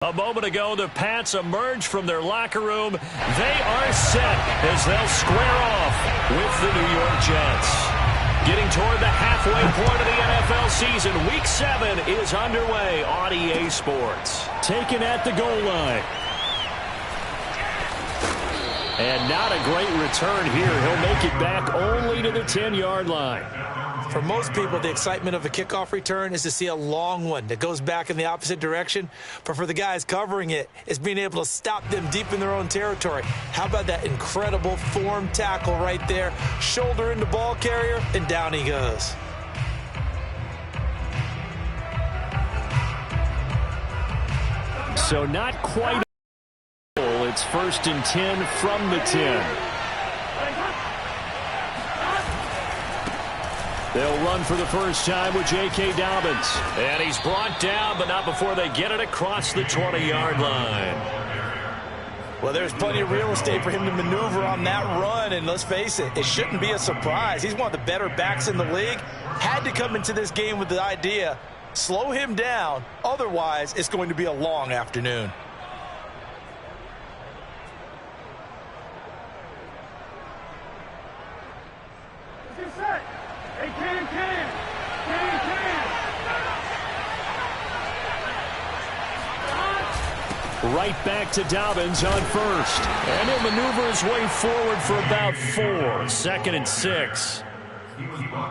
A moment ago, the Pats emerged from their locker room. They are set as they'll square off with the New York Jets. Getting toward the halfway point of the NFL season, Week 7 is underway on EA Sports. Taken at the goal line. And not a great return here. He'll make it back only to the 10-yard line. For most people, the excitement of a kickoff return is to see a long one that goes back in the opposite direction. But for the guys covering it, it's being able to stop them deep in their own territory. How about that incredible form tackle right there? Shoulder in the ball carrier, and down he goes. So not quite. It's 1st and 10 from the 10. They'll run for the first time with J.K. Dobbins. And he's brought down, but not before they get it across the 20-yard line. Well, there's plenty of real estate for him to maneuver on that run, and let's face it, it shouldn't be a surprise. He's one of the better backs in the league. Had to come into this game with the idea, slow him down, otherwise it's going to be a long afternoon. Right back to Dobbins on first. And he'll maneuver his way forward for about 4. 2nd and 6.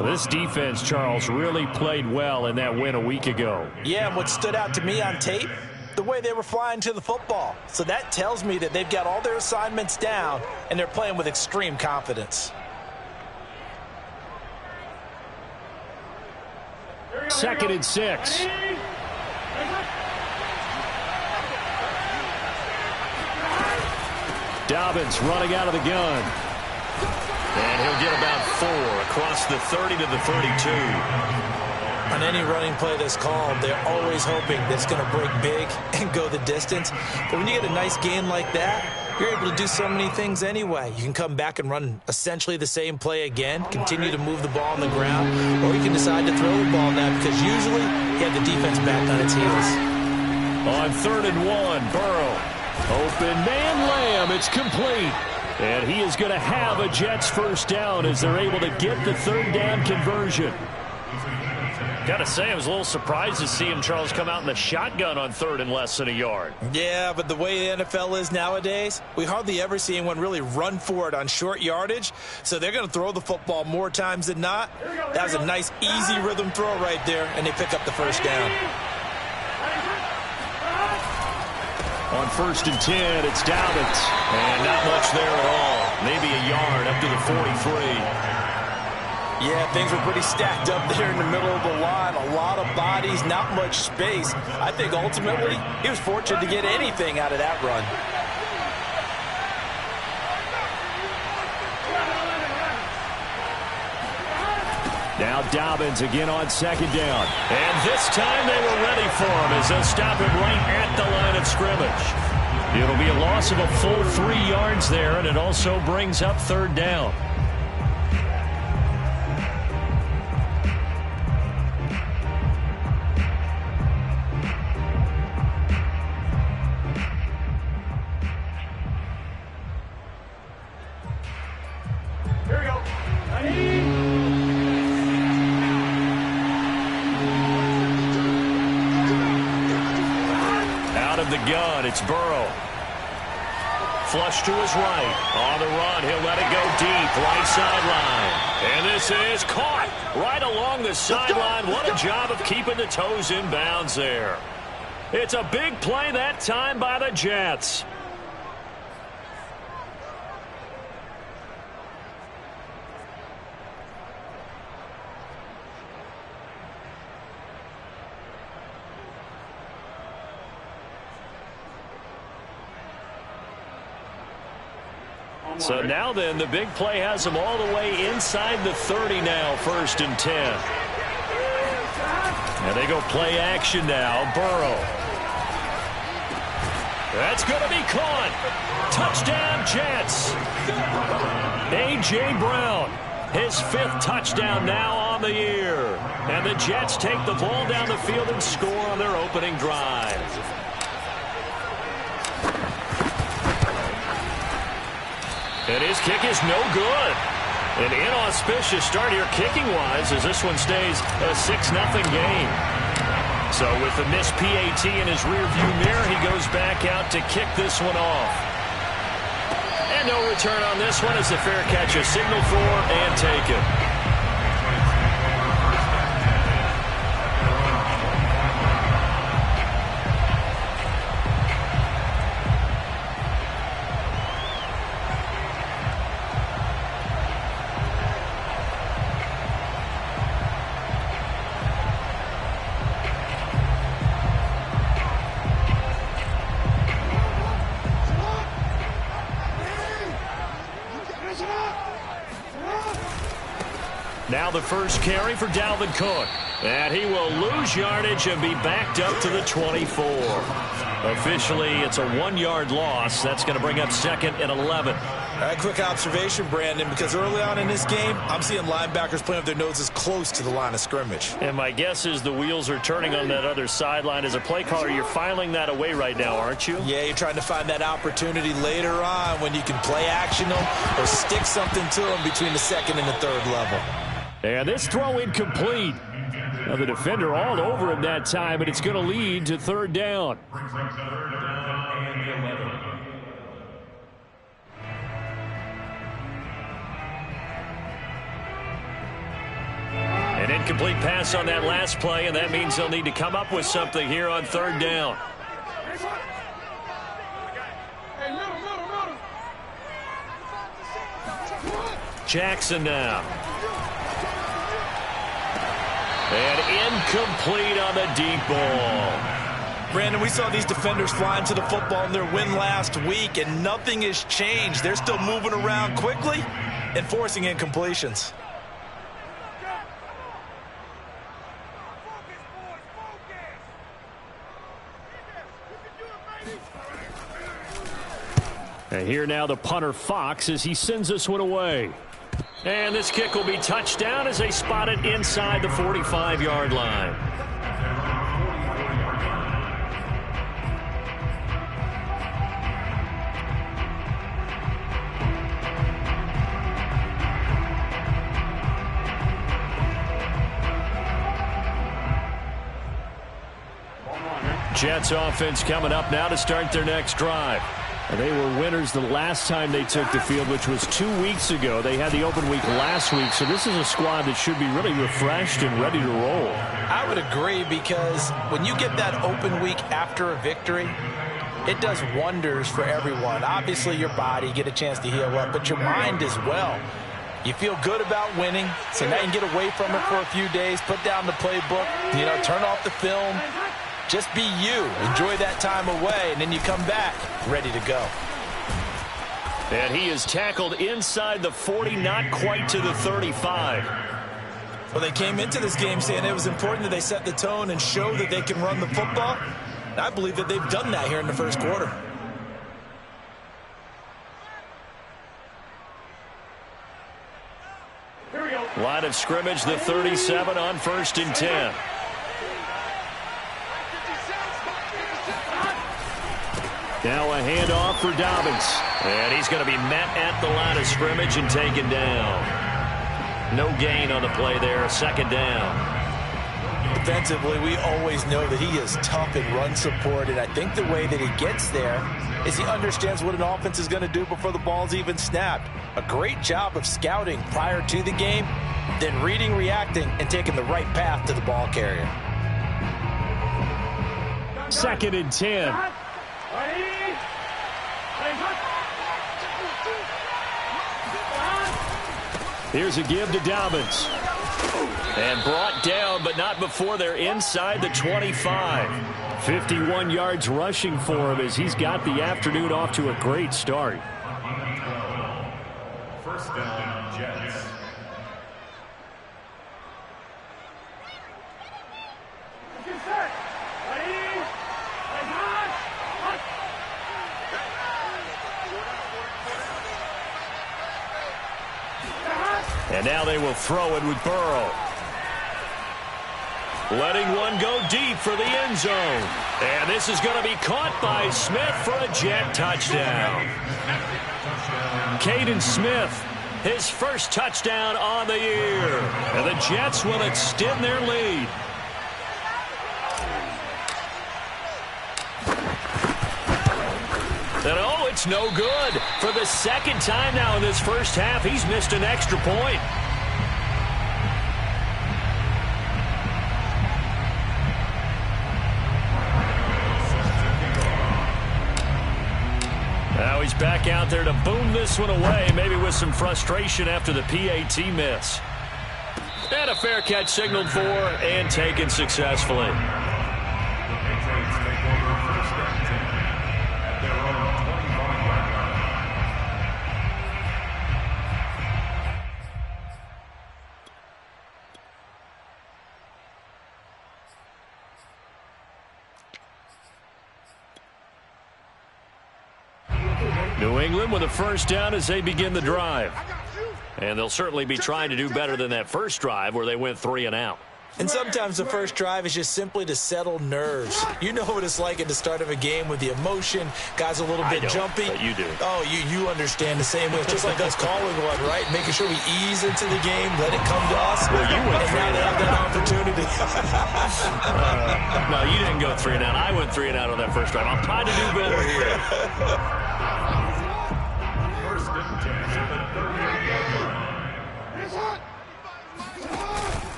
This defense, Charles, really played well in that win a week ago. Yeah, and what stood out to me on tape, the way they were flying to the football. So that tells me that they've got all their assignments down, and they're playing with extreme confidence. 2nd and 6. Dobbins running out of the gun. And he'll get about 4 across the 30 to the 32. On any running play that's called, they're always hoping that it's going to break big and go the distance. But when you get a nice gain like that, you're able to do so many things anyway. You can come back and run essentially the same play again, continue to move the ball on the ground, or you can decide to throw the ball now because usually you have the defense back on its heels. On 3rd and 1, Burrow. Open man Lamb, it's complete. And he is going to have a Jets first down as they're able to get the 3rd down conversion. Got to say, I was a little surprised to see him, Charles, come out in the shotgun on 3rd and less than a yard. Yeah, but the way the NFL is nowadays, we hardly ever see anyone really run for it on short yardage. So they're going to throw the football more times than not. That was a nice, easy rhythm throw right there, and they pick up the first down. On 1st and 10, it's Dobbins. And not much there at all. Maybe a yard up to the 43. Yeah, things were pretty stacked up there in the middle of the line. A lot of bodies, not much space. I think ultimately he was fortunate to get anything out of that run. Now Dobbins again on 2nd down. And this time they were ready for him as they'll stop him right at the line of scrimmage. It'll be a loss of a full 3 yards there, and it also brings up 3rd down. Here we go. Out of the gun, it's Burrow. Flush to his right. On the run, he'll let it go deep, right sideline. And this is caught right along the sideline. What a job of keeping the toes in bounds there. It's a big play that time by the Jets. So now then, the big play has them all the way inside the 30 now, 1st and 10. And they go play action now, Burrow. That's going to be caught. Touchdown, Jets. A.J. Brown, his 5th touchdown now on the year. And the Jets take the ball down the field and score on their opening drive. And his kick is no good. An inauspicious start here kicking-wise as this one stays a 6-0 game. So with the missed PAT in his rearview mirror, he goes back out to kick this one off. And no return on this one as the fair catch is signaled for and taken. Now the first carry for Dalvin Cook. And he will lose yardage and be backed up to the 24. Officially, it's a 1-yard loss. That's going to bring up 2nd and 11. All right, quick observation, Brandon, because early on in this game, I'm seeing linebackers playing with their noses close to the line of scrimmage. And my guess is the wheels are turning on that other sideline. As a play caller, you're filing that away right now, aren't you? Yeah, you're trying to find that opportunity later on when you can play action them or stick something to them between the 2nd and the 3rd level. And this throw incomplete. Now the defender all over him that time, but it's going to lead to 3rd down. An incomplete pass on that last play, and that means they'll need to come up with something here on 3rd down. Jackson now. And incomplete on the deep ball. Brandon, we saw these defenders flying to the football in their win last week, and nothing has changed. They're still moving around quickly and forcing incompletions. And here now the punter Fox as he sends this one away. And this kick will be touchdown as they spot it inside the 45-yard line. Jets offense coming up now to start their next drive. They were winners the last time they took the field, which was 2 weeks ago. They had the open week last week, so this is a squad that should be really refreshed and ready to roll. I would agree, because when you get that open week after a victory, it does wonders for everyone. Obviously, your body, get a chance to heal up, but your mind as well. You feel good about winning, so now you can get away from it for a few days, put down the playbook, turn off the film. Just be you. Enjoy that time away, and then you come back ready to go. And he is tackled inside the 40, not quite to the 35. Well, they came into this game saying it was important that they set the tone and show that they can run the football. And I believe that they've done that here in the first quarter. Here we go. Line of scrimmage, the 37 on 1st and 10. Now a handoff for Dobbins. And he's going to be met at the line of scrimmage and taken down. No gain on the play there, 2nd down. Defensively, we always know that he is tough in run support, and I think the way that he gets there is he understands what an offense is going to do before the ball's even snapped. A great job of scouting prior to the game, then reading, reacting, and taking the right path to the ball carrier. 2nd and 10. Here's a give to Dobbins. And brought down, but not before they're inside the 25. 51 yards rushing for him as he's got the afternoon off to a great start. 1st down, Jets. And now they will throw it with Burrow. letting one go deep for the end zone. And this is going to be caught by Smith for a Jet touchdown. Caden Smith, his first touchdown on the year. And the Jets will extend their lead. And oh, it's no good. For the second time now in this first half, he's missed an extra point. Now he's back out there to boom this one away, maybe with some frustration after the PAT miss. And a fair catch signaled for and taken successfully. New England with a first down as they begin the drive. And they'll certainly be trying to do better than that first drive where they went 3 and out. And sometimes the first drive is just simply to settle nerves. You know what it's like at the start of a game with the emotion, guys a little bit jumpy. But you do. Oh, you understand the same way. It's just like us calling one, right? Making sure we ease into the game, let it come to us. Well, you went 3 and out. That opportunity. No, you didn't go 3 and out. I went 3 and out on that first drive. I'm trying to do better here.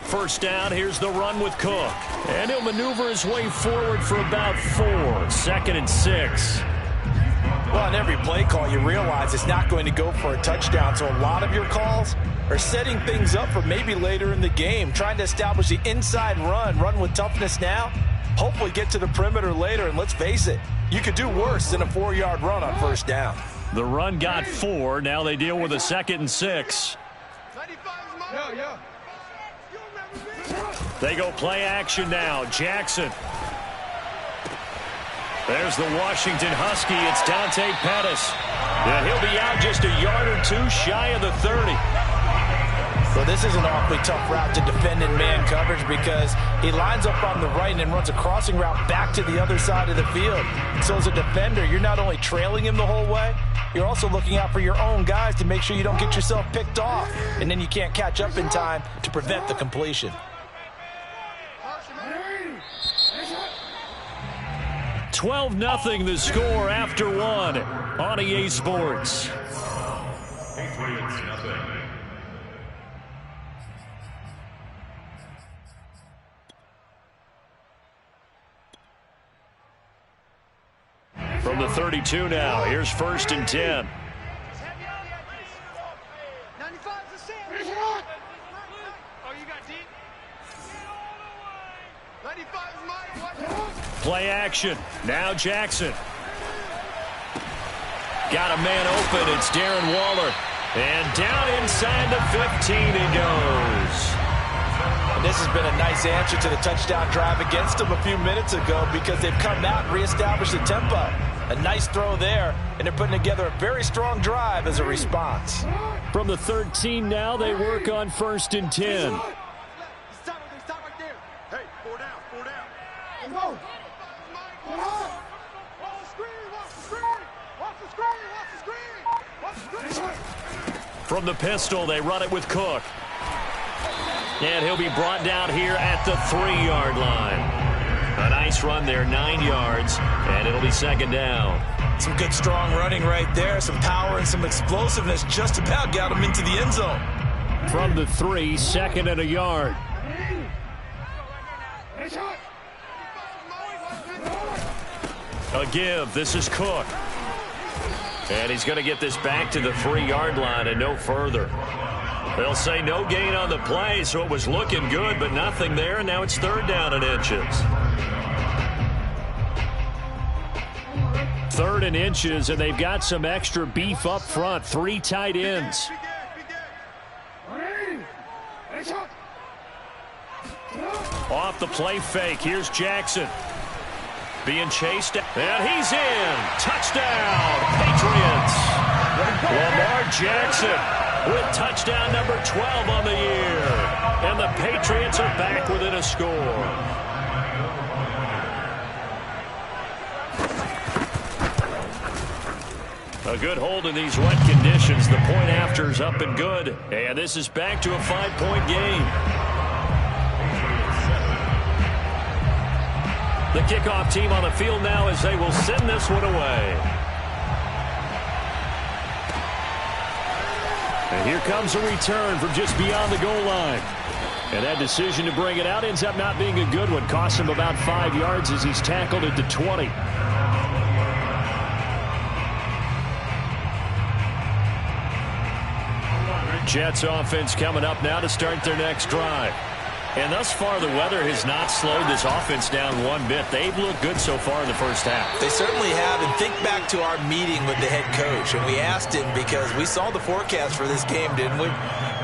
First down, here's the run with Cook. And he'll maneuver his way forward for about 4. 2nd and 6. Well, on every play call, you realize it's not going to go for a touchdown. So a lot of your calls are setting things up for maybe later in the game, trying to establish the inside run with toughness now, hopefully get to the perimeter later. And let's face it, you could do worse than a 4-yard run on first down. The run got 4. Now they deal with a 2nd and 6. They go play action now. Jackson. There's the Washington Husky. It's Dante Pettis. And he'll be out just a yard or 2 shy of the 30. So this is an awfully tough route to defend in man coverage because he lines up on the right and then runs a crossing route back to the other side of the field. So as a defender, you're not only trailing him the whole way, you're also looking out for your own guys to make sure you don't get yourself picked off. And then you can't catch up in time to prevent the completion. 12-0 the score after 1 on EA Sports. From the 32 now, here's 1st and 10. Play action. Now Jackson. Got a man open. It's Darren Waller. And down inside the 15 he goes. And this has been a nice answer to the touchdown drive against them a few minutes ago because they've come out and reestablished the tempo. A nice throw there, and they're putting together a very strong drive as a response. From the 13 now, they work on 1st and 10. From the pistol, they run it with Cook. And he'll be brought down here at the 3-yard line. A nice run there, 9 yards, and it'll be 2nd down. Some good strong running right there, some power and some explosiveness just about got him into the end zone. From the 3, 2nd and a yard. A give, this is Cook. And he's going to get this back to the 3-yard line and no further. They'll say no gain on the play, so it was looking good, but nothing there, and now it's 3rd down and inches. 3rd and inches, and they've got some extra beef up front. 3 tight ends. Off the play fake, here's Jackson. Being chased, and he's in. Touchdown, Patriots. Lamar Jackson with touchdown number 12 on the year. And the Patriots are back within a score. A good hold in these wet conditions. The point after is up and good. And this is back to a 5-point game. The kickoff team on the field now as they will send this one away. And here comes a return from just beyond the goal line. And that decision to bring it out ends up not being a good one. Costs him about 5 yards as he's tackled at the 20. Jets offense coming up now to start their next drive. And thus far, the weather has not slowed this offense down one bit. They've looked good so far in the first half. They certainly have. And think back to our meeting with the head coach. And we asked him because we saw the forecast for this game, didn't we?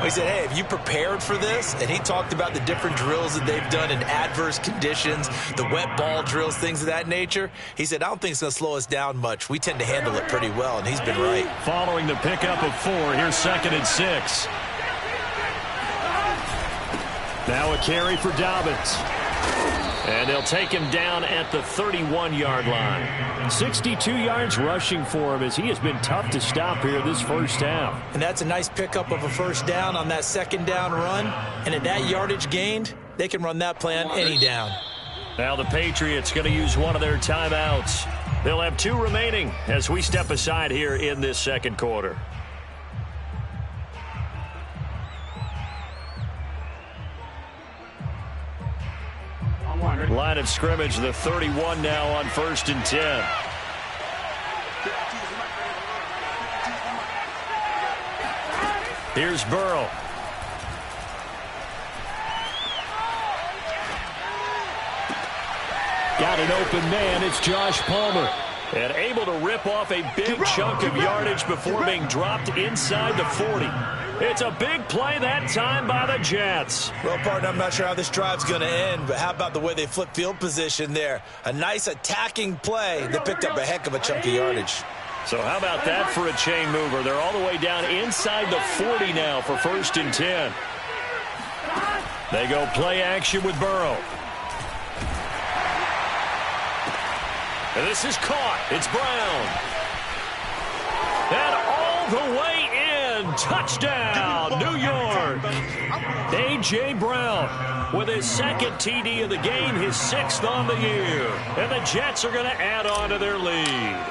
We said, hey, have you prepared for this? And he talked about the different drills that they've done in adverse conditions, the wet ball drills, things of that nature. He said, I don't think it's going to slow us down much. We tend to handle it pretty well, and he's been right. Following the pickup of 4, here's 2nd and 6. Now a carry for Dobbins. And they'll take him down at the 31-yard line. 62 yards rushing for him as he has been tough to stop here this first half. And that's a nice pickup of a first down on that 2nd down run. And at that yardage gained, they can run that play on any down. Now the Patriots going to use one of their timeouts. They'll have 2 remaining as we step aside here in this second quarter. Line of scrimmage, the 31 now on 1st and 10. Here's Burrow. Got an open man. It's Josh Palmer. And able to rip off a big chunk of yardage before being dropped inside the 40. It's a big play that time by the Jets. Well, partner, I'm not sure how this drive's going to end, but how about the way they flip field position there? A nice attacking play that picked up a heck of a chunk of yardage. So how about that for a chain mover? They're all the way down inside the 40 now for 1st and 10. They go play action with Burrow. And this is caught. It's Brown. And all the way in. Touchdown, New York. A.J. Brown with his 2nd TD of the game, his 6th on the year. And the Jets are going to add on to their lead.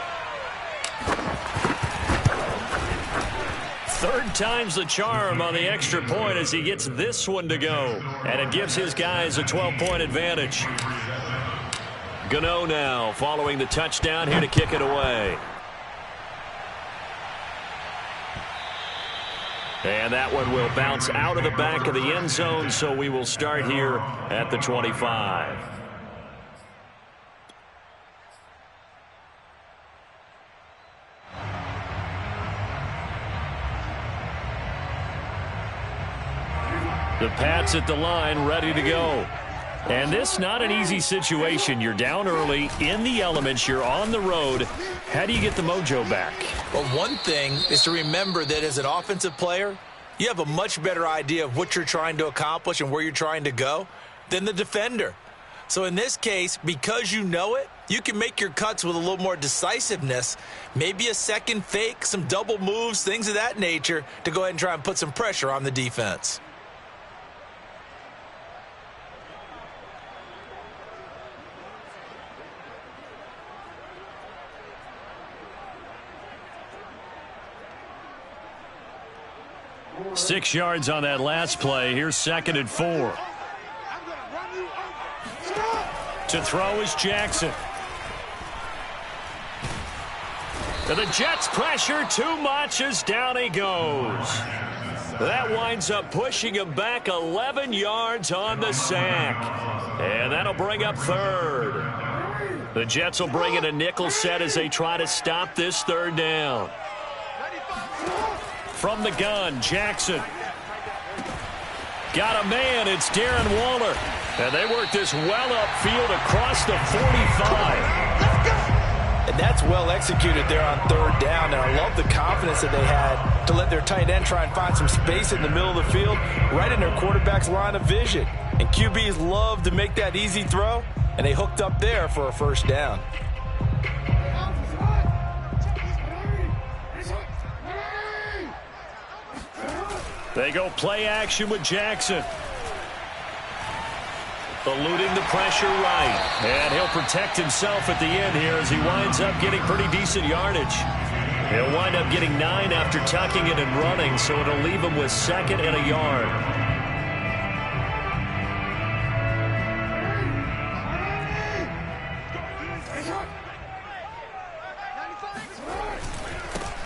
3rd time's the charm on the extra point as he gets this one to go. And it gives his guys a 12-point advantage. Gano now following the touchdown here to kick it away. And that one will bounce out of the back of the end zone, so we will start here at the 25. The Pats at the line, ready to go. And this not an easy situation. You're down early, in the elements, you're on the road. How do you get the mojo back? Well, one thing is to remember that as an offensive player, you have a much better idea of what you're trying to accomplish and where you're trying to go than the defender. So in this case, because you know it, you can make your cuts with a little more decisiveness, maybe a second fake, some double moves, things of that nature, to go ahead and try and put some pressure on the defense. Six yards on that last play. Here's 2nd and 4. To throw is Jackson. And the Jets pressure too much as down he goes. That winds up pushing him back 11 yards on the sack. And that'll bring up 3rd. The Jets will bring in a nickel set as they try to stop this 3rd down. From the gun, Jackson. Got a man, it's Darren Waller. And they work this well upfield across the 45. And That's well executed there on third down, and I love the confidence that they had to let their tight end try and find some space in the middle of the field, right in their quarterback's line of vision. And QBs love to make that easy throw, and they hooked up there for a first down. They go play action with Jackson. Eluding the pressure right. And he'll protect himself at the end here as he winds up getting pretty decent yardage. He'll wind up getting 9 after tucking it and running, so it'll leave him with 2nd and a yard.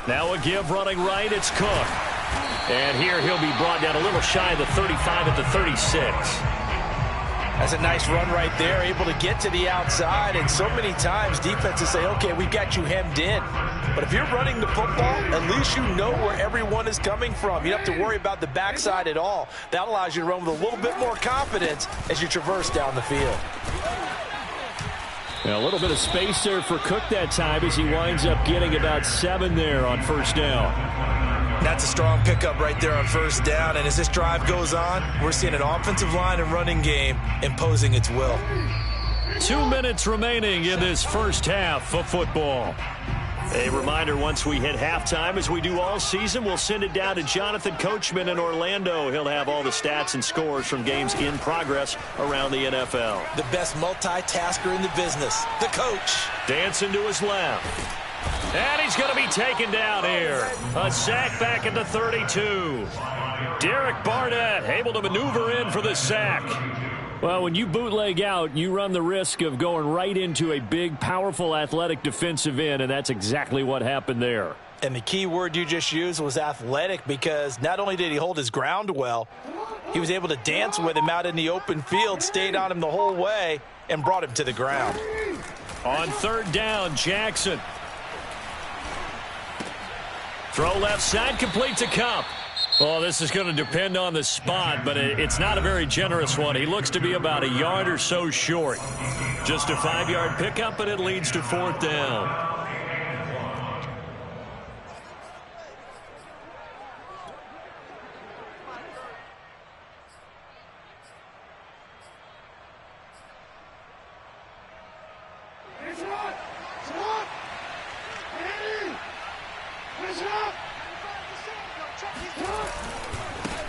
Now a give running right, it's Cook. And here he'll be brought down a little shy of the 35 at the 36. That's a nice run right there, able to get to the outside, and so many times defenses say, okay, we've got you hemmed in. But if you're running the football, at least you know where everyone is coming from. You don't have to worry about the backside at all. That allows you to run with a little bit more confidence as you traverse down the field. A little bit of space there for Cook that time as he winds up getting about 7 there on first down. That's a strong pickup right there on first down, and as this drive goes on, we're seeing an offensive line and running game imposing its will. 2 minutes remaining in this first half of football. A reminder, once we hit halftime, as we do all season, we'll send it down to Jonathan Coachman in Orlando. He'll have all the stats and scores from games in progress around the NFL. The best multitasker in the business, the coach. Dancing to his left. And he's going to be taken down here. A sack back at the 32. Derek Barnett able to maneuver in for the sack. Well, when you bootleg out, you run the risk of going right into a big, powerful, athletic defensive end, and that's exactly what happened there. And the key word you just used was athletic, because not only did he hold his ground well, he was able to dance with him out in the open field, stayed on him the whole way, and brought him to the ground. On third down, Jackson. Throw left side, complete to Kupp. Well, this is going to depend on the spot, but it's not a very generous one. He looks to be about a yard or so short. Just a 5-yard pickup, and it leads to fourth down.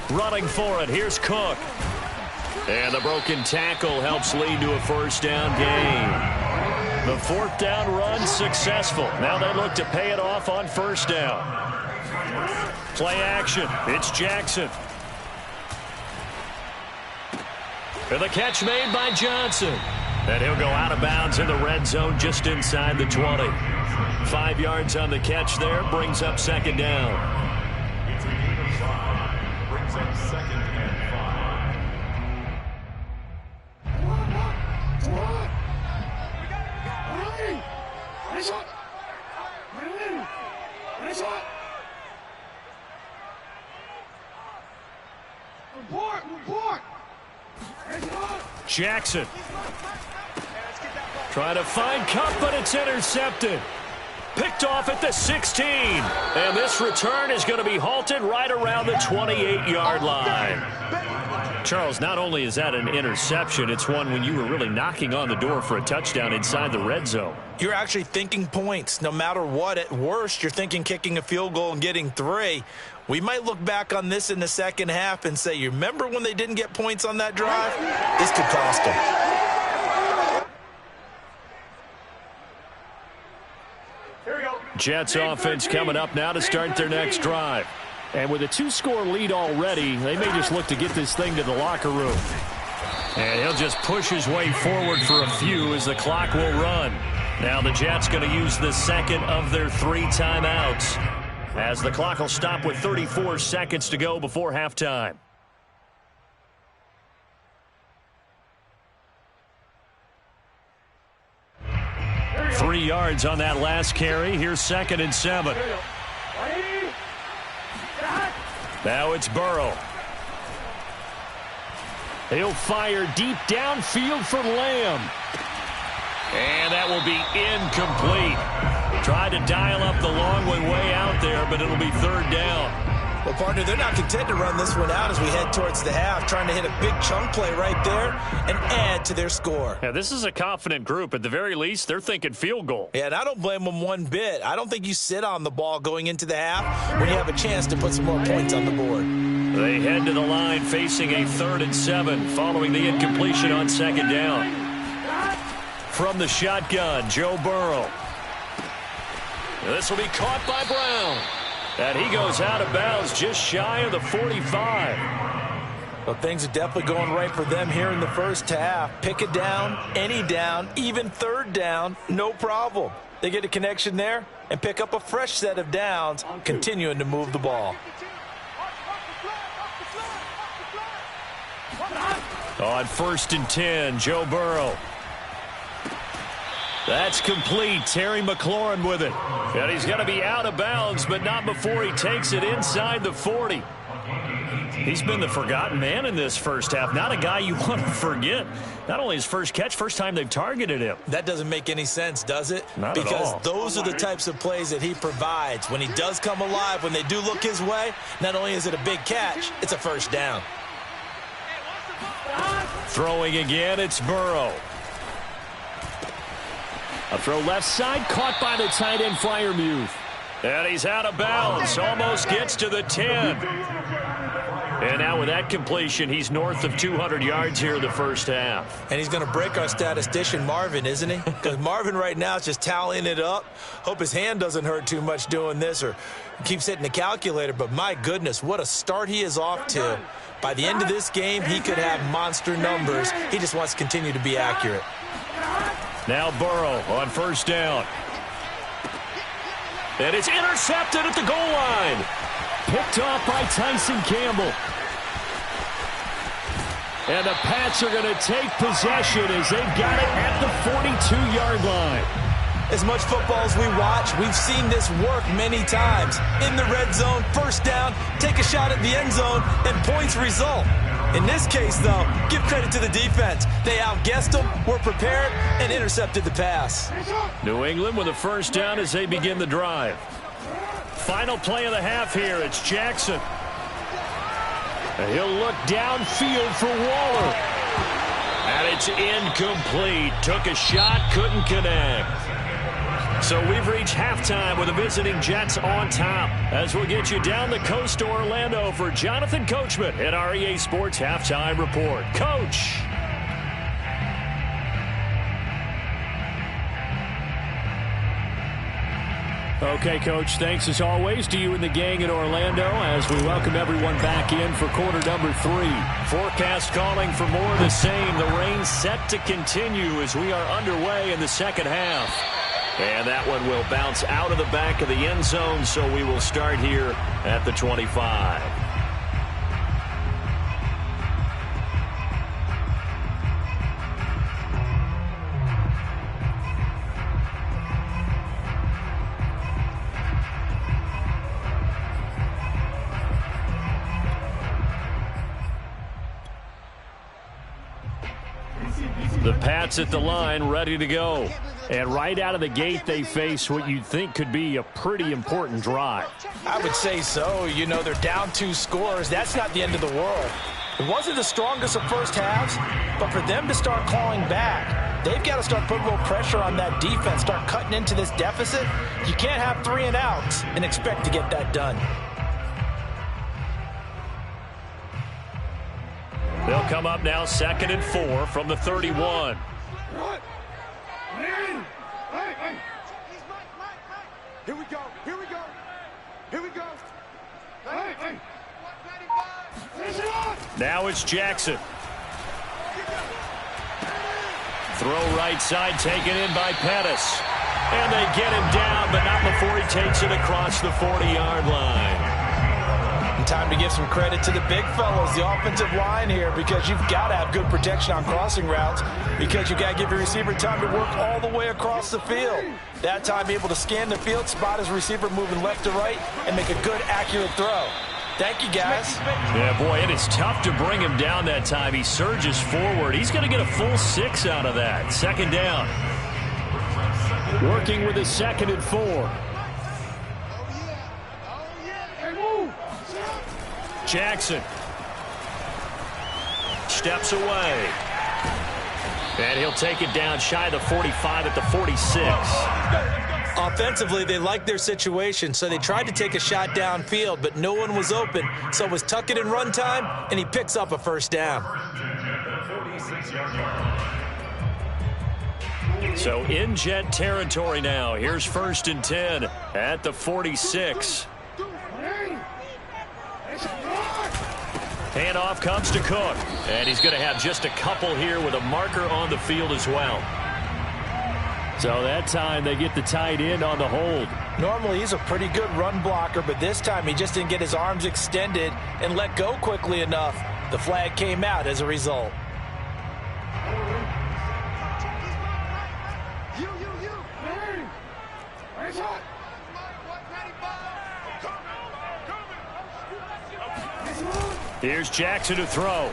Running for it, here's Cook. And the broken tackle helps lead to a first down gain. The fourth down run successful. Now they look to pay it off on first down. Play action, it's Jackson. And the catch made by Johnson. And he'll go out of bounds in the red zone just inside the 20. 5 yards on the catch there, brings up second down. Jackson trying to find Kupp, but it's intercepted. Picked off at the 16. And this return is going to be halted right around the 28-yard line. Charles, not only is that an interception, it's one when you were really knocking on the door for a touchdown inside the red zone. You're actually thinking points. No matter what, at worst, you're thinking kicking a field goal and getting 3. We might look back on this in the second half and say, you remember when they didn't get points on that drive? This could cost them. Jets offense coming up now to start their next drive. And with a 2-score lead already, they may just look to get this thing to the locker room. And he'll just push his way forward for a few as the clock will run. Now the Jets going to use the second of their 3 timeouts, as the clock will stop with 34 seconds to go before halftime. Three yards on that last carry. Here's 2nd and 7. Now it's Burrow. He'll fire deep downfield for Lamb. And that will be incomplete. to dial up the long way out there, but it'll be third down. Well, partner, they're not content to run this one out as we head towards the half, trying to hit a big chunk play right there and add to their score. Yeah, this is a confident group. At the very least, they're thinking field goal. Yeah, and I don't blame them one bit. I don't think you sit on the ball going into the half when you have a chance to put some more points on the board. They head to the line facing a 3rd and 7 following the incompletion on 2nd down. From the shotgun, Joe Burrow. This will be caught by Brown. And he goes out of bounds just shy of the 45. Well, things are definitely going right for them here in the first half. Pick a down, any down, even 3rd down, no problem. They get a connection there and pick up a fresh set of downs, continuing to move the ball. On 1st and 10, Joe Burrow. That's complete. Terry McLaurin with it. And he's going to be out of bounds, but not before he takes it inside the 40. He's been the forgotten man in this first half. Not a guy you want to forget. Not only his first catch, first time they've targeted him. That doesn't make any sense, does it? Not at all. Because those are the types of plays that he provides. When he does come alive, when they do look his way, not only is it a big catch, it's a first down. Throwing again, it's Burrow. A throw left side, caught by the tight end Freiermuth. And he's out of bounds, almost gets to the 10. And now with that completion, he's north of 200 yards here in the first half. And he's going to break our statistician Marvin, isn't he? Because Marvin right now is just tallying it up. Hope his hand doesn't hurt too much doing this or keeps hitting the calculator. But my goodness, what a start he is off to. By the end of this game, he could have monster numbers. He just wants to continue to be accurate. Now Burrow on 1st down. And it's intercepted at the goal line. Picked off by Tyson Campbell. And the Pats are going to take possession as they've got it at the 42-yard line. As much football as we watch, we've seen this work many times. In the red zone, first down, take a shot at the end zone, and points result. In this case, though, give credit to the defense. They outguessed them, were prepared, and intercepted the pass. New England with a first down as they begin the drive. Final play of the half here. It's Jackson. And he'll look downfield for Waller. And it's incomplete. Took a shot, couldn't connect. So we've reached halftime with the visiting Jets on top. As we'll get you down the coast to Orlando for Jonathan Coachman at our EA Sports Halftime Report. Coach. Okay, Coach, thanks as always to you and the gang in Orlando as we welcome everyone back in for quarter number 3. Forecast calling for more of the same. The rain set to continue as we are underway in the second half. And that one will bounce out of the back of the end zone, so we will start here at the 25. The Pats at the line, ready to go. And right out of the gate, they face what you'd think could be a pretty important drive. I would say so. You know, they're down 2 scores. That's not the end of the world. It wasn't the strongest of first halves, but for them to start clawing back, they've got to start putting a little pressure on that defense, start cutting into this deficit. You can't have 3 and outs and expect to get that done. They'll come up now 2nd and 4 from the 31. Here we go. Here we go. Here we go. Now it's Jackson. Throw right side taken in by Pettis. And they get him down, but not before he takes it across the 40-yard line. And time to give some credit to the big fellows, the offensive line here, because you've got to have good protection on crossing routes because you've got to give your receiver time to work all the way across the field. That time, be able to scan the field, spot his receiver moving left to right, and make a good, accurate throw. Thank you, guys. Yeah, boy, it is tough to bring him down that time. He surges forward. He's going to get a full 6 out of that. 2nd down. Working with a 2nd and 4. Jackson steps away. And he'll take it down shy of the 45 at the 46. Offensively, they liked their situation, so they tried to take a shot downfield, but no one was open. So it was tuck it and run time, and he picks up a first down. So in Jet territory now. Here's 1st and 10 at the 46. Handoff comes to Cook. And he's going to have just a couple here with a marker on the field as well. So that time they get the tight end on the hold. Normally he's a pretty good run blocker, but this time he just didn't get his arms extended and let go quickly enough. The flag came out as a result. Here's Jackson to throw.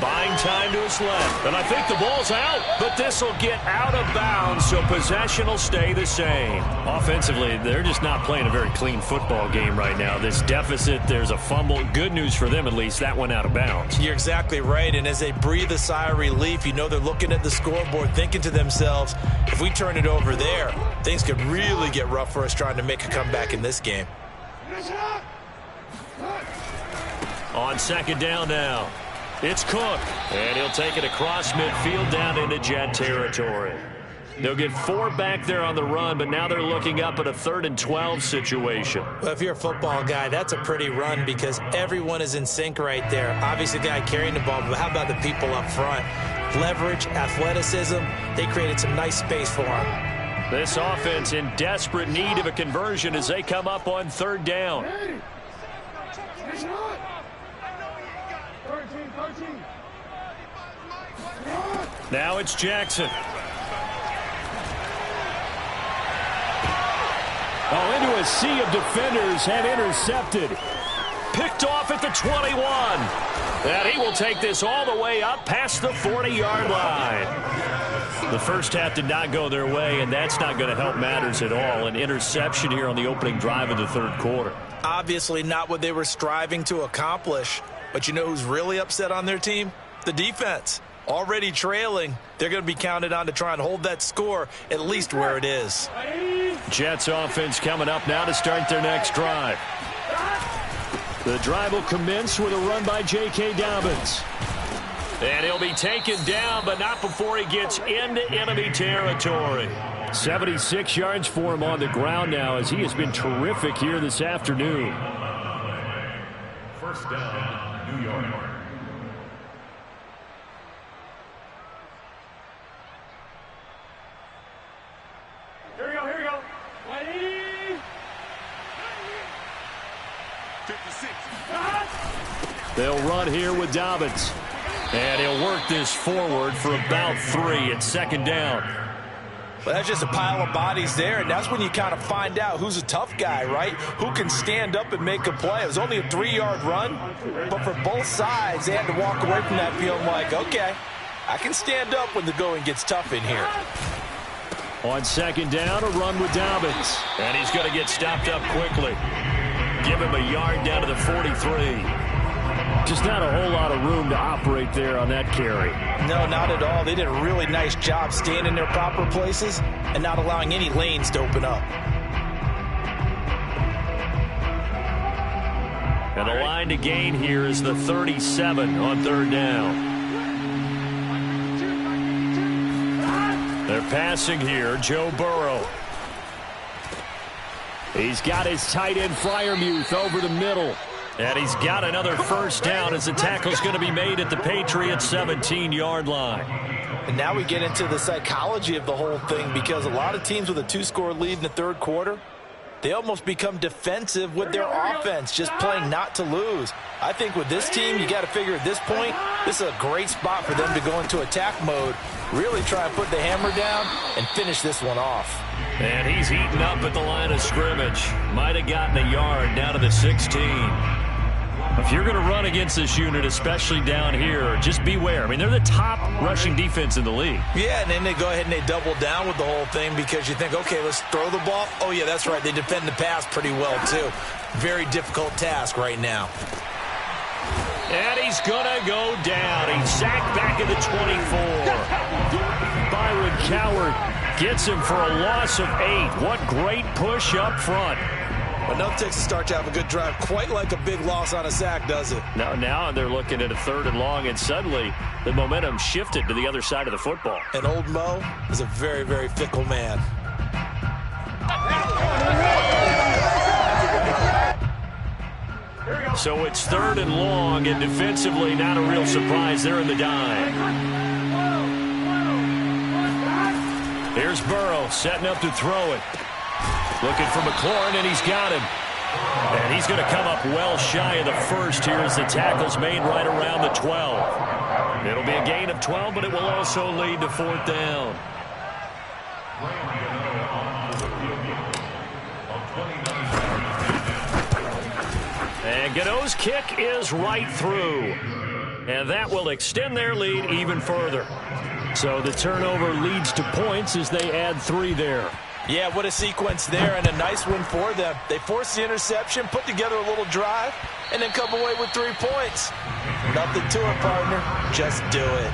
Buying time to his left. And I think the ball's out, but this will get out of bounds, so possession will stay the same. Offensively, they're just not playing a very clean football game right now. This deficit, there's a fumble. Good news for them, at least. That went out of bounds. You're exactly right, and as they breathe a sigh of relief, you know they're looking at the scoreboard thinking to themselves, if we turn it over there, things could really get rough for us trying to make a comeback in this game. On 2nd down now, it's Cook, and he'll take it across midfield down into Jet territory. They'll get 4 back there on the run, but now they're looking up at a 3rd and 12 situation. Well, if you're a football guy, that's a pretty run because everyone is in sync right there. Obviously, the guy carrying the ball, but how about the people up front? Leverage, athleticism, they created some nice space for him. This offense in desperate need of a conversion as they come up on 3rd down. Now it's Jackson. Oh, into a sea of defenders and intercepted. Picked off at the 21. And he will take this all the way up past the 40-yard line. The first half did not go their way, and that's not going to help matters at all. An interception here on the opening drive of the 3rd quarter. Obviously not what they were striving to accomplish. But you know who's really upset on their team? The defense. Already trailing, they're going to be counted on to try and hold that score at least where it is. Jets offense coming up now to start their next drive. The drive will commence with a run by J.K. Dobbins. And he'll be taken down, but not before he gets into enemy territory. 76 yards for him on the ground now as he has been terrific here this afternoon. 1st down, New York. Here we go. 56. They'll run here with Dobbins. And he'll work this forward for about 3 at 2nd down. Well, that's just a pile of bodies there, and that's when you kind of find out who's a tough guy, right? Who can stand up and make a play. It was only a 3-yard run, but for both sides, they had to walk away from that feeling like, okay, I can stand up when the going gets tough in here. On 2nd down, a run with Dobbins. And he's going to get stopped up quickly. Give him a yard down to the 43. Just not a whole lot of room to operate there on that carry. No, not at all. They did a really nice job staying in their proper places and not allowing any lanes to open up. And the line to gain here is the 37 on 3rd down. They're passing here, Joe Burrow. He's got his tight end Freiermuth over the middle. And he's got another first down as the tackle's going to be made at the Patriots 17-yard line. And now we get into the psychology of the whole thing because a lot of teams with a 2-score lead in the 3rd quarter, they almost become defensive with their offense, just playing not to lose. I think with this team, you got to figure at this point, this is a great spot for them to go into attack mode, really try and put the hammer down and finish this one off. And he's eaten up at the line of scrimmage. Might have gotten a yard down to the 16. If you're going to run against this unit, especially down here, just beware. I mean, they're the top rushing defense in the league. Yeah, and then they go ahead and they double down with the whole thing because you think, okay, let's throw the ball. Oh, yeah, that's right. They defend the pass pretty well, too. Very difficult task right now. And he's going to go down. He's sacked back at the 24. Byron Cowart gets him for a loss of 8. What great push up front. Enough takes to start to have a good drive. Quite like a big loss on a sack, does it? Now they're looking at a 3rd and long, and suddenly the momentum shifted to the other side of the football. And old Mo is a very, very fickle man. So it's 3rd and long, and defensively not a real surprise. They're in the dime. Here's Burrow setting up to throw it. Looking for McLaurin, and he's got him. And he's going to come up well shy of the first here as the tackle's made right around the 12. It'll be a gain of 12, but it will also lead to 4th down. And Gano's kick is right through. And that will extend their lead even further. So the turnover leads to points as they add 3 there. Yeah, what a sequence there, and a nice win for them. They forced the interception, put together a little drive, and then come away with 3 points. Nothing to it, partner. Just do it.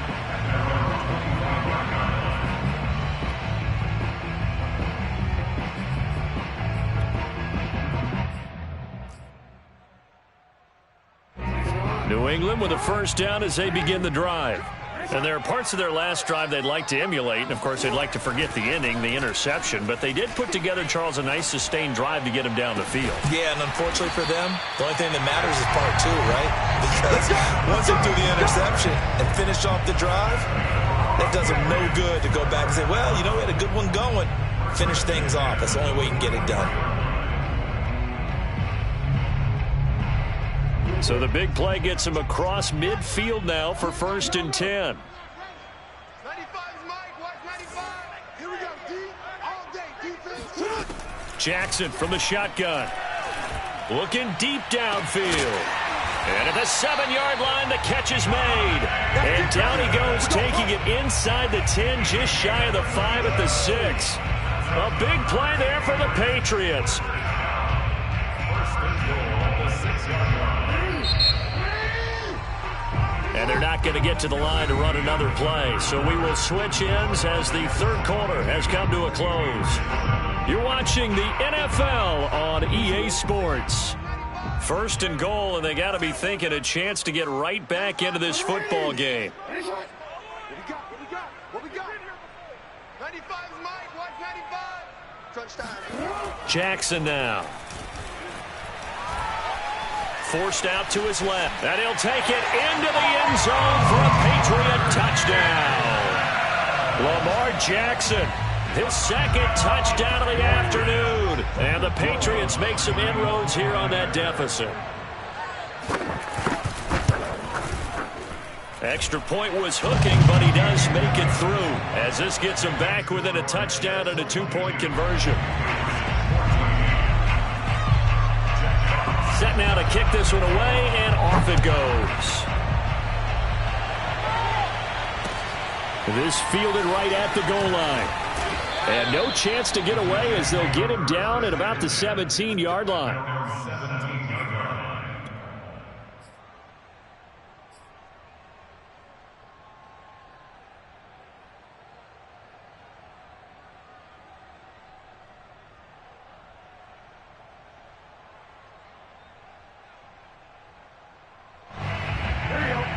New England with a 1st down as they begin the drive. And there are parts of their last drive they'd like to emulate. And, of course, they'd like to forget the ending, the interception. But they did put together, Charles, a nice sustained drive to get him down the field. Yeah, and unfortunately for them, the only thing that matters is part 2, right? Because once they do the interception and finish off the drive, that does them no good to go back and say, well, you know, we had a good one going. Finish things off. That's the only way you can get it done. So the big play gets him across midfield now for 1st and 10. 95 is Mike. Watch 95. Here we go. D all day. Defense. Jackson from the shotgun. Looking deep downfield. And at the 7-yard line, the catch is made. And down he goes, taking it inside the 10, just shy of the 5 at the 6. A big play there for the Patriots. And they're not going to get to the line to run another play. So we will switch ends as the 3rd quarter has come to a close. You're watching the NFL on EA Sports. 1st and goal, and they got to be thinking a chance to get right back into this football game. What we got? What we got? 95 is Mike. Watch 95. Touchdown. Jackson now. Forced out to his left. And he'll take it into the end zone for a Patriot touchdown. Lamar Jackson, his 2nd touchdown of the afternoon. And the Patriots make some inroads here on that deficit. Extra point was hooking, but he does make it through as this gets him back within a touchdown and a 2-point conversion. Set now to kick this one away, and off it goes. This fielded right at the goal line. And no chance to get away as they'll get him down at about the 17-yard line.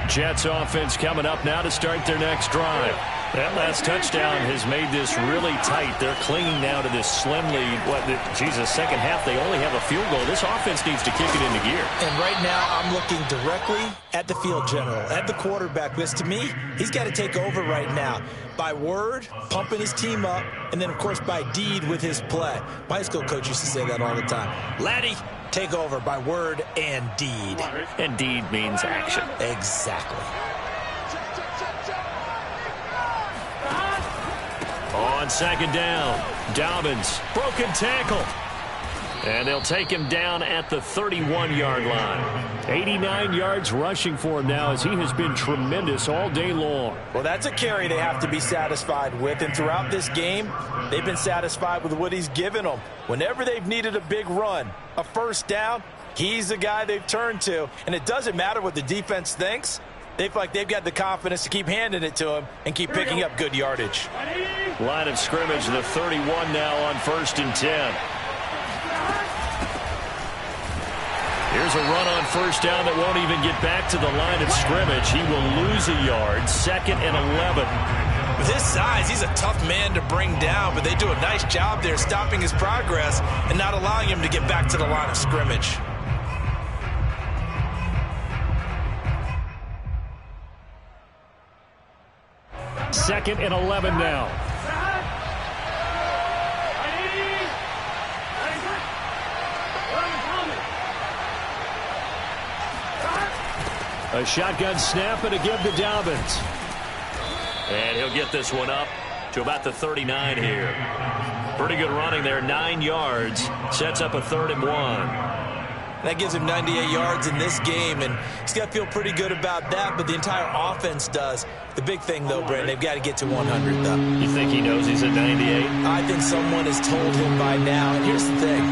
Jets offense coming up now to start their next drive. That last touchdown has made this really tight. They're clinging now to this slim lead. Second half, they only have a field goal. This offense needs to kick it into gear. And right now, I'm looking directly at the field general, at the quarterback, because to me, he's got to take over right now. By word, pumping his team up, and then, of course, by deed with his play. My high school coach used to say that all the time. Laddie, take over by word and deed. And deed means action. Exactly. On 2nd down, Dobbins, broken tackle. And they'll take him down at the 31-yard line. 89 yards rushing for him now as he has been tremendous all day long. Well, that's a carry they have to be satisfied with. And throughout this game, they've been satisfied with what he's given them. Whenever they've needed a big run, a first down, he's the guy they've turned to. And it doesn't matter what the defense thinks. They feel like they've got the confidence to keep handing it to him and keep picking up good yardage. Line of scrimmage, the 31 now on 1st and 10. Here's a run on first down that won't even get back to the line of scrimmage. He will lose a yard. 2nd and 11. With his size, he's a tough man to bring down, but they do a nice job there stopping his progress and not allowing him to get back to the line of scrimmage. Second and 11 now. A shotgun snap and a give to Dobbins. And he'll get this one up to about the 39 here. Pretty good running there, 9 yards. Sets up a 3rd and 1. That gives him 98 yards in this game, and he's got to feel pretty good about that, but the entire offense does. The big thing, though, Brandon, they've got to get to 100, though. You think he knows he's at 98? I think someone has told him by now, and here's the thing.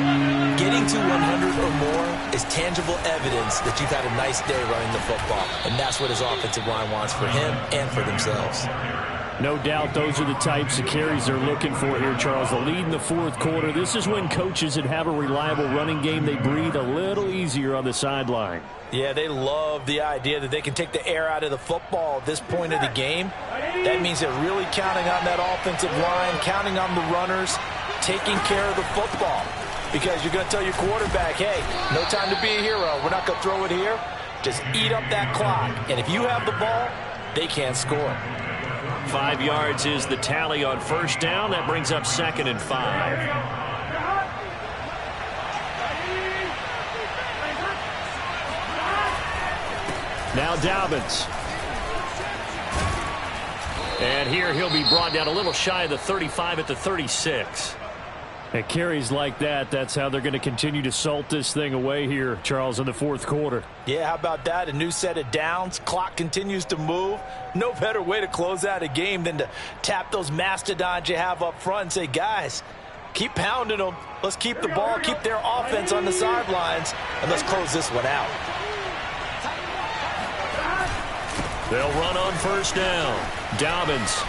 Getting to 100 or more is tangible evidence that you've had a nice day running the football, and that's what his offensive line wants for him and for themselves. No doubt those are the types of carries they're looking for here, Charles. The lead in the 4th quarter. This is when coaches that have a reliable running game, they breathe a little easier on the sideline. Yeah, they love the idea that they can take the air out of the football at this point of the game. That means they're really counting on that offensive line, counting on the runners, taking care of the football. Because you're going to tell your quarterback, hey, no time to be a hero. We're not going to throw it here. Just eat up that clock. And if you have the ball, they can't score. 5 yards is the tally on first down. That brings up 2nd and 5. Now Dobbins. And here he'll be brought down a little shy of the 35 at the 36. At carries like that, that's how they're going to continue to salt this thing away here, Charles, in the 4th quarter. Yeah, how about that? A new set of downs. Clock continues to move. No better way to close out a game than to tap those mastodons you have up front and say, guys, keep pounding them. Let's keep the ball, keep their offense on the sidelines, and let's close this one out. They'll run on first down. Dobbins.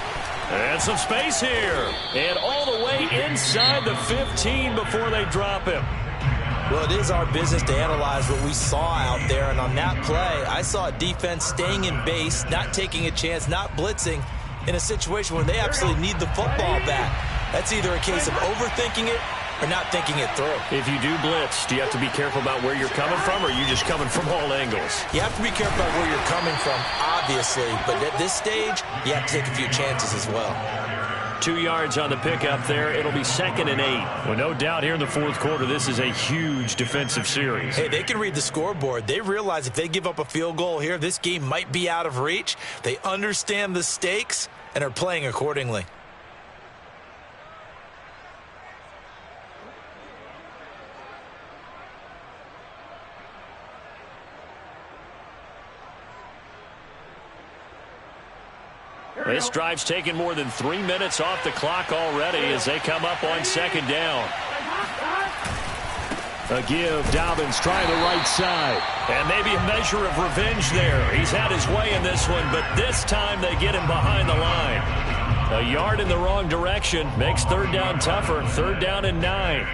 And some space here. And all the way inside the 15 before they drop him. Well, it is our business to analyze what we saw out there. And on that play, I saw a defense staying in base, not taking a chance, not blitzing in a situation where they absolutely need the football back. That's either a case of overthinking it or not thinking it through. If you do blitz, do you have to be careful about where you're coming from, or are you just coming from all angles? You have to be careful about where you're coming from, obviously. But at this stage, you have to take a few chances as well. 2 yards on the pickup there. It'll be 2nd and 8. Well, no doubt here in the 4th quarter, this is a huge defensive series. Hey, they can read the scoreboard. They realize if they give up a field goal here, this game might be out of reach. They understand the stakes and are playing accordingly. This drive's taken more than 3 minutes off the clock already as they come up on 2nd down. A give. Dobbins trying the right side. And maybe a measure of revenge there. He's had his way in this one, but this time they get him behind the line. A yard in the wrong direction makes 3rd down tougher. 3rd down and 9.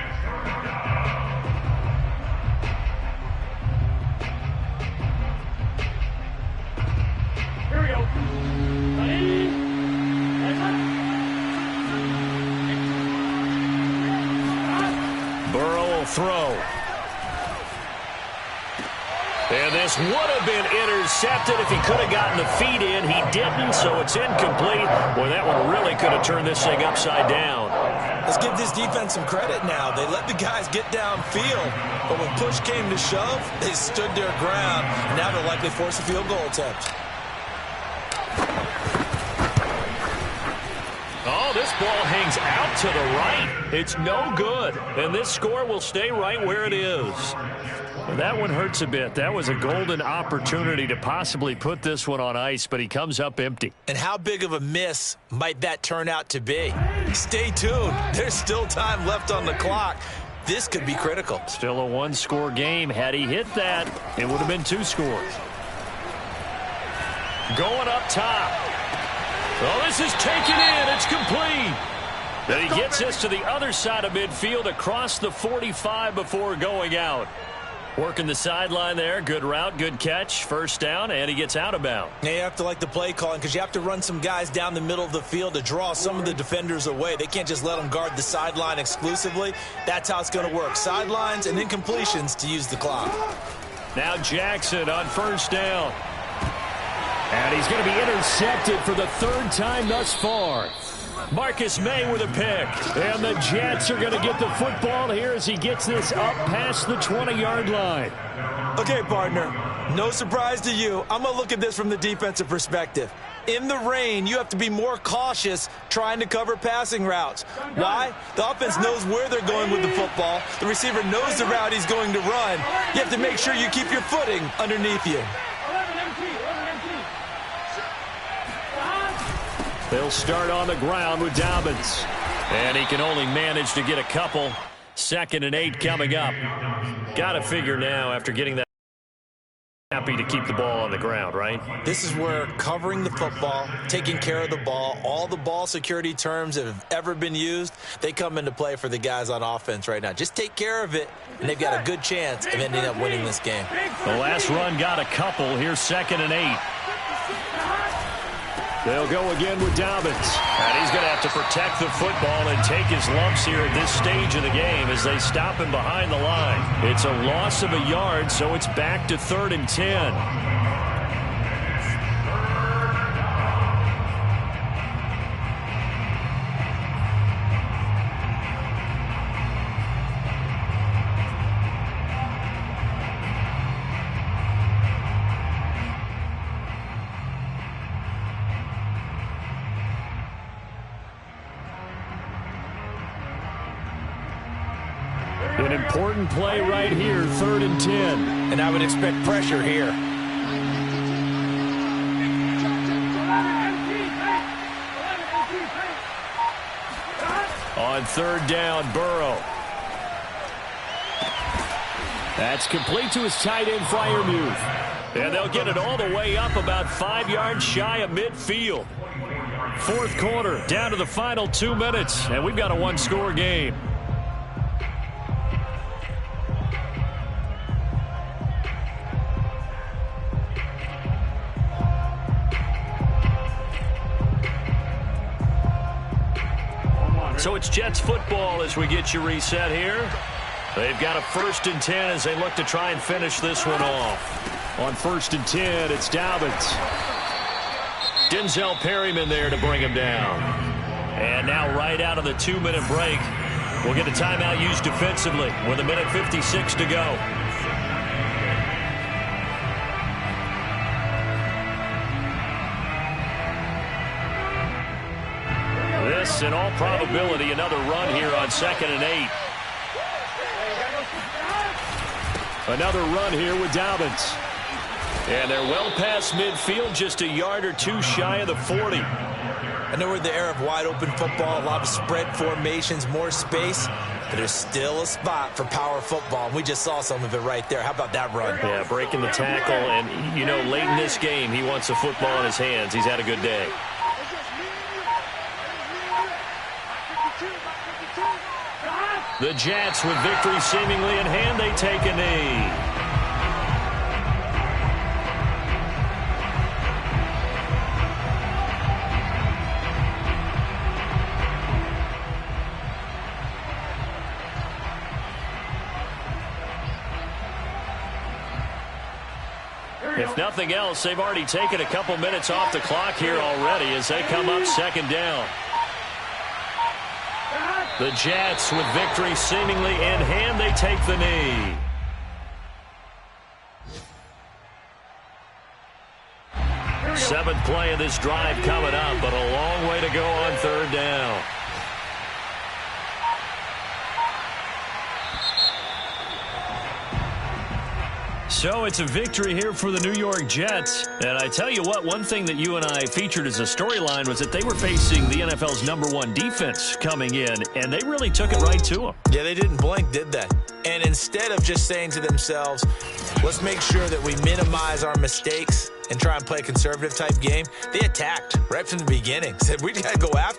Here we go. Burrow will throw. And this would have been intercepted if he could have gotten the feet in. He didn't, so it's incomplete. Boy, that one really could have turned this thing upside down. Let's give this defense some credit now. They let the guys get downfield, but when push came to shove, they stood their ground. And now they'll likely force a field goal attempt. Oh, Oh, this ball hangs out to the right. It's no good. And this score will stay right where it is. That one hurts a bit. That was a golden opportunity to possibly put this one on ice, but he comes up empty. And how big of a miss might that turn out to be? Stay tuned. There's still time left on the clock. This could be critical. Still a one-score game. Had he hit that, it would have been 2 scores. Going up top. Oh, this is taken in. It's complete. Then he gets us to the other side of midfield across the 45 before going out. Working the sideline there. Good route, good catch. First down, and he gets out of bounds. Yeah, you have to like the play calling because you have to run some guys down the middle of the field to draw some of the defenders away. They can't just let them guard the sideline exclusively. That's how it's going to work. Sidelines and then completions to use the clock. Now Jackson on first down. And he's going to be intercepted for the 3rd time thus far. Marcus May with a pick. And the Jets are going to get the football here as he gets this up past the 20-yard line. Okay, partner, no surprise to you. I'm going to look at this from the defensive perspective. In the rain, you have to be more cautious trying to cover passing routes. Why? The offense knows where they're going with the football. The receiver knows the route he's going to run. You have to make sure you keep your footing underneath you. They'll start on the ground with Dobbins. And he can only manage to get a couple. 2nd and 8 coming up. Got to figure now after getting that. Happy to keep the ball on the ground, right? This is where covering the football, taking care of the ball, all the ball security terms that have ever been used, they come into play for the guys on offense right now. Just take care of it, and they've got a good chance of ending up winning this game. The last run got a couple. Here's 2nd and 8. They'll go again with Dobbins. And he's going to have to protect the football and take his lumps here at this stage of the game as they stop him behind the line. It's a loss of a yard, so it's back to 3rd and 10. An important play right here, 3rd and 10. And I would expect pressure here. On 3rd down, Burrow. That's complete to his tight end, Freiermuth. And they'll get it all the way up about 5 yards shy of midfield. 4th quarter, down to the final 2 minutes, and we've got a one-score game. So it's Jets football as we get you reset here. They've got a 1st and 10 as they look to try and finish this one off. On 1st and 10, it's Dobbins. Denzel Perryman there to bring him down. And now right out of the 2-minute break, we'll get a timeout used defensively with 1:56 to go. This, in all probability, another run here on 2nd and 8. Another run here with Dobbins. And they're well past midfield, just a yard or 2 shy of the 40. I know we're in the era of wide-open football, a lot of spread formations, more space, but there's still a spot for power football, and we just saw some of it right there. How about that run? Yeah, breaking the tackle, and, you know, late in this game, he wants the football in his hands. He's had a good day. The Jets, with victory seemingly in hand, they take a knee. If nothing else, they've already taken a couple minutes off the clock here already as they come up 2nd down. The Jets, with victory seemingly in hand, they take the knee. Seventh play of this drive coming up, but a long way to go on third down. So it's a victory here for the New York Jets. And I tell you what, one thing that you and I featured as a storyline was that they were facing the NFL's #1 defense coming in, and they really took it right to them. Yeah, they didn't blink, did they? And instead of just saying to themselves, let's make sure that we minimize our mistakes and try and play a conservative type game, they attacked right from the beginning. Said, we got to go after